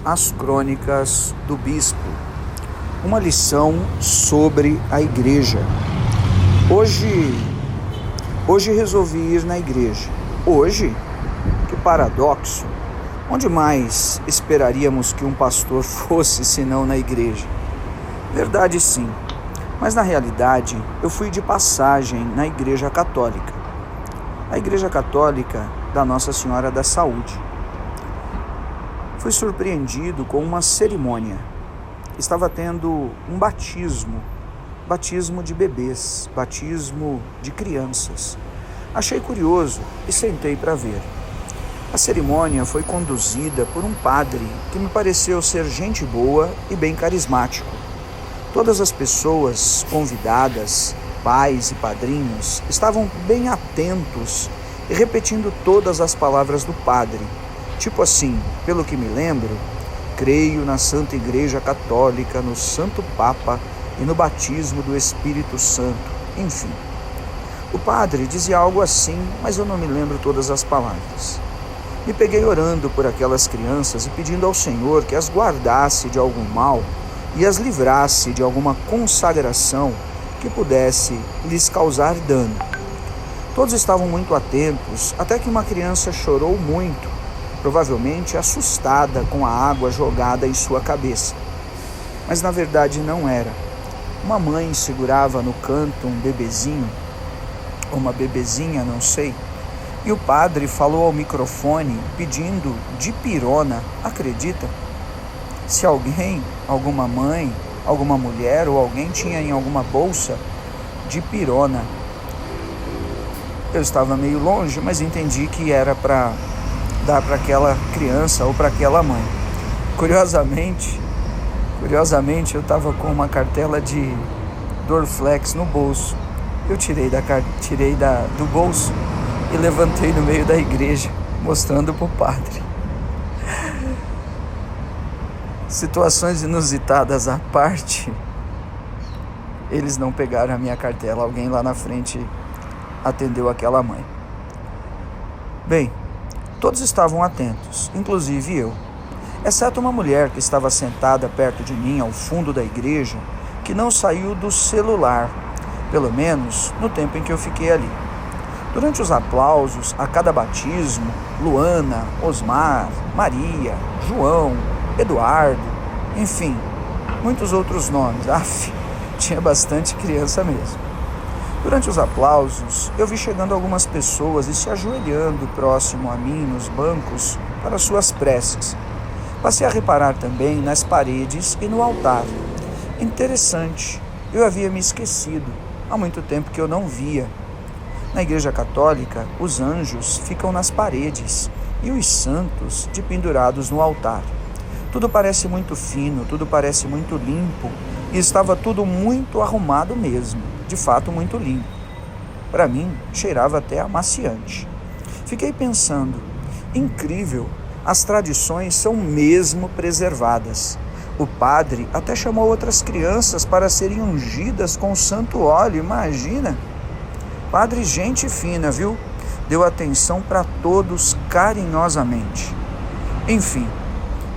As Crônicas do Bispo, uma lição sobre a igreja. Hoje resolvi ir na igreja. Hoje? Que paradoxo! Onde mais esperaríamos que um pastor fosse senão na igreja? Verdade, sim, mas na realidade eu fui de passagem na Igreja Católica. A Igreja Católica da Nossa Senhora da Saúde. Fui surpreendido com uma cerimônia. Estava tendo um batismo de bebês, batismo de crianças. Achei curioso e sentei para ver. A cerimônia foi conduzida por um padre que me pareceu ser gente boa e bem carismático. Todas as pessoas convidadas, pais e padrinhos, estavam bem atentos e repetindo todas as palavras do padre. Tipo assim, pelo que me lembro, creio na Santa Igreja Católica, no Santo Papa e no batismo do Espírito Santo, enfim. O padre dizia algo assim, mas eu não me lembro todas as palavras. Me peguei orando por aquelas crianças e pedindo ao Senhor que as guardasse de algum mal e as livrasse de alguma consagração que pudesse lhes causar dano. Todos estavam muito atentos, até que uma criança chorou muito, provavelmente assustada com a água jogada em sua cabeça. Mas na verdade não era. Uma mãe segurava no canto um bebezinho, ou uma bebezinha, não sei, e o padre falou ao microfone pedindo dipirona, acredita? Se alguém, alguma mãe, alguma mulher ou alguém tinha em alguma bolsa dipirona. Eu estava meio longe, mas entendi que era para dar para aquela criança ou para aquela mãe. Curiosamente, eu estava com uma cartela de Dorflex no bolso. Eu tirei do bolso e levantei no meio da igreja, mostrando para o padre. Situações inusitadas à parte, eles não pegaram a minha cartela. Alguém lá na frente atendeu aquela mãe. Bem, todos estavam atentos, inclusive eu, exceto uma mulher que estava sentada perto de mim ao fundo da igreja, que não saiu do celular, pelo menos no tempo em que eu fiquei ali. Durante os aplausos a cada batismo, Luana, Osmar, Maria, João, Eduardo, enfim, muitos outros nomes. Tinha bastante criança mesmo. Durante os aplausos, eu vi chegando algumas pessoas e se ajoelhando próximo a mim nos bancos para suas preces. Passei a reparar também nas paredes e no altar. Interessante, eu havia me esquecido. Há muito tempo que eu não via. Na Igreja Católica, os anjos ficam nas paredes e os santos pendurados no altar. Tudo parece muito fino, tudo parece muito limpo e estava tudo muito arrumado mesmo, de fato muito limpo. Para mim, cheirava até amaciante. Fiquei pensando, incrível, as tradições são mesmo preservadas. O padre até chamou outras crianças para serem ungidas com o santo óleo, imagina? Padre, gente fina, viu? Deu atenção para todos carinhosamente. Enfim,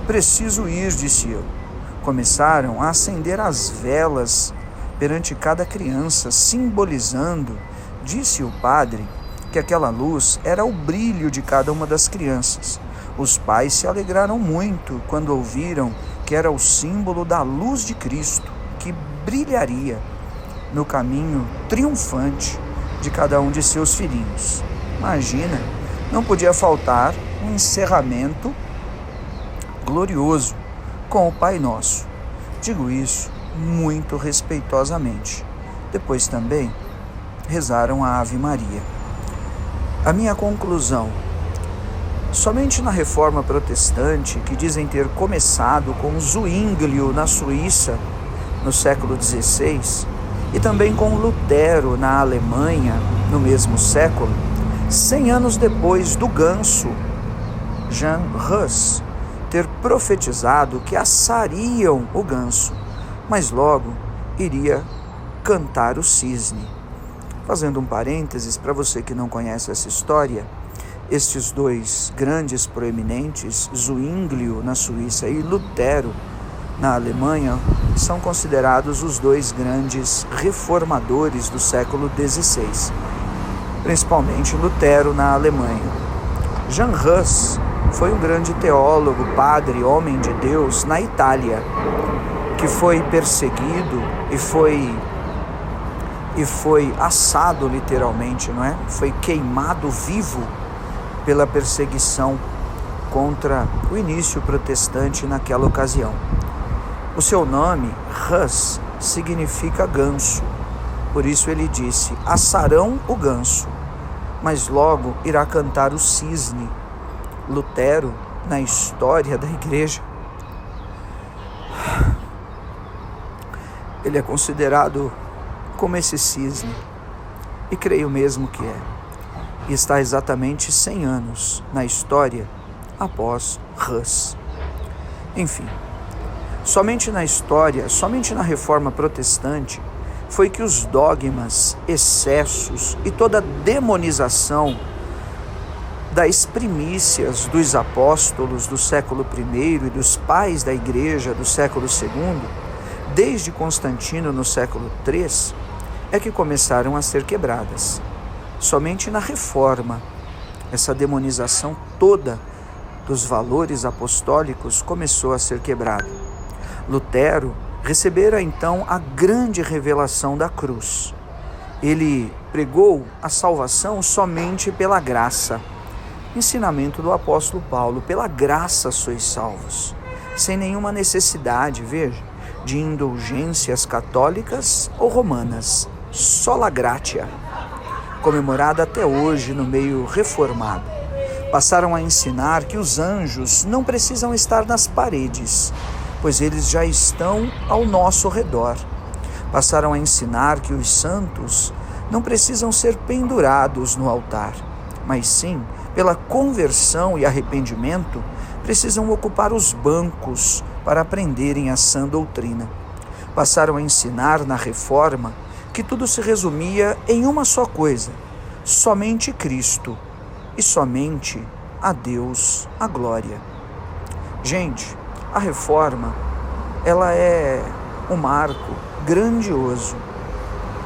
preciso ir, disse eu. Começaram a acender as velas perante cada criança, simbolizando, disse o padre, que aquela luz era o brilho de cada uma das crianças. Os pais se alegraram muito quando ouviram que era o símbolo da luz de Cristo, que brilharia no caminho triunfante de cada um de seus filhinhos. Imagina, não podia faltar um encerramento glorioso com o Pai Nosso. Digo isso muito respeitosamente. Depois também rezaram a Ave Maria. A minha conclusão: somente na Reforma Protestante, que dizem ter começado com Zwinglio na Suíça no século XVI, e também com Lutero na Alemanha no mesmo século, 100 anos depois do ganso Jan Hus ter profetizado que assariam o ganso, mas logo iria cantar o cisne. Fazendo um parênteses para você que não conhece essa história, Estes dois grandes proeminentes, Zwinglio na Suíça e Lutero na Alemanha, são considerados os dois grandes reformadores do século XVI, principalmente Lutero na Alemanha. Jan Hus foi um grande teólogo, padre, homem de Deus na Itália, que foi perseguido e foi assado literalmente, não é? Foi queimado vivo pela perseguição contra o início protestante naquela ocasião. O seu nome, Hus, significa ganso. Por isso ele disse: assarão o ganso, mas logo irá cantar o cisne. Lutero, na história da igreja, ele é considerado como esse cisne, e creio mesmo que é. E está exatamente 100 anos na história após Hus. Enfim, somente na história, somente na Reforma Protestante, foi que os dogmas, excessos e toda a demonização das primícias dos apóstolos do século I e dos pais da igreja do século II, desde Constantino no século III, é que começaram a ser quebradas. Somente na Reforma, essa demonização toda dos valores apostólicos começou a ser quebrada. Lutero recebera então a grande revelação da cruz. Ele pregou a salvação somente pela graça. Ensinamento do apóstolo Paulo: pela graça sois salvos, sem nenhuma necessidade, veja, de indulgências católicas ou romanas, sola gratia, comemorada até hoje no meio reformado. Passaram a ensinar que os anjos não precisam estar nas paredes, pois eles já estão ao nosso redor. Passaram a ensinar que os santos não precisam ser pendurados no altar, mas sim, pela conversão e arrependimento, precisam ocupar os bancos para aprenderem a sã doutrina. Passaram a ensinar na Reforma que tudo se resumia em uma só coisa: somente Cristo e somente a Deus a glória. Gente, a Reforma, ela é um marco grandioso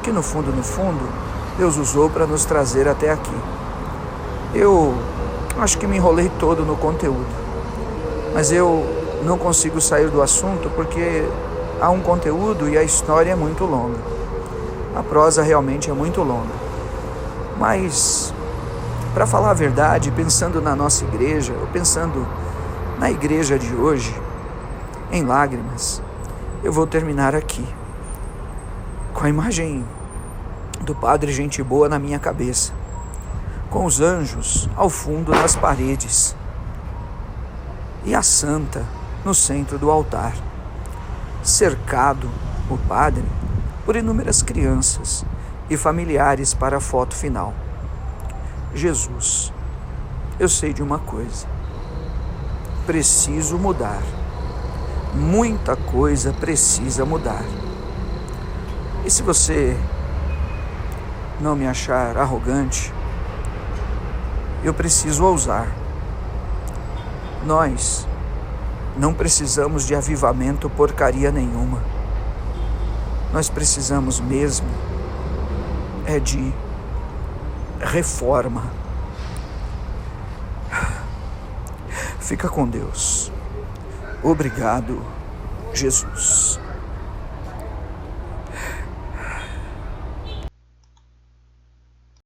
que no fundo, Deus usou para nos trazer até aqui. Eu acho que me enrolei todo no conteúdo, mas eu não consigo sair do assunto porque há um conteúdo e a história é muito longa. A prosa realmente é muito longa. Mas, para falar a verdade, pensando na nossa igreja, ou pensando na igreja de hoje, em lágrimas, eu vou terminar aqui, com a imagem do Padre Gente Boa na minha cabeça, com os anjos ao fundo das paredes e a santa no centro do altar, cercado, o padre, por inúmeras crianças e familiares para a foto final. Jesus, eu sei de uma coisa: preciso mudar. Muita coisa precisa mudar. E se você não me achar arrogante, eu preciso ousar. Nós não precisamos de avivamento porcaria nenhuma. Nós precisamos mesmo é de reforma. Fica com Deus. Obrigado, Jesus.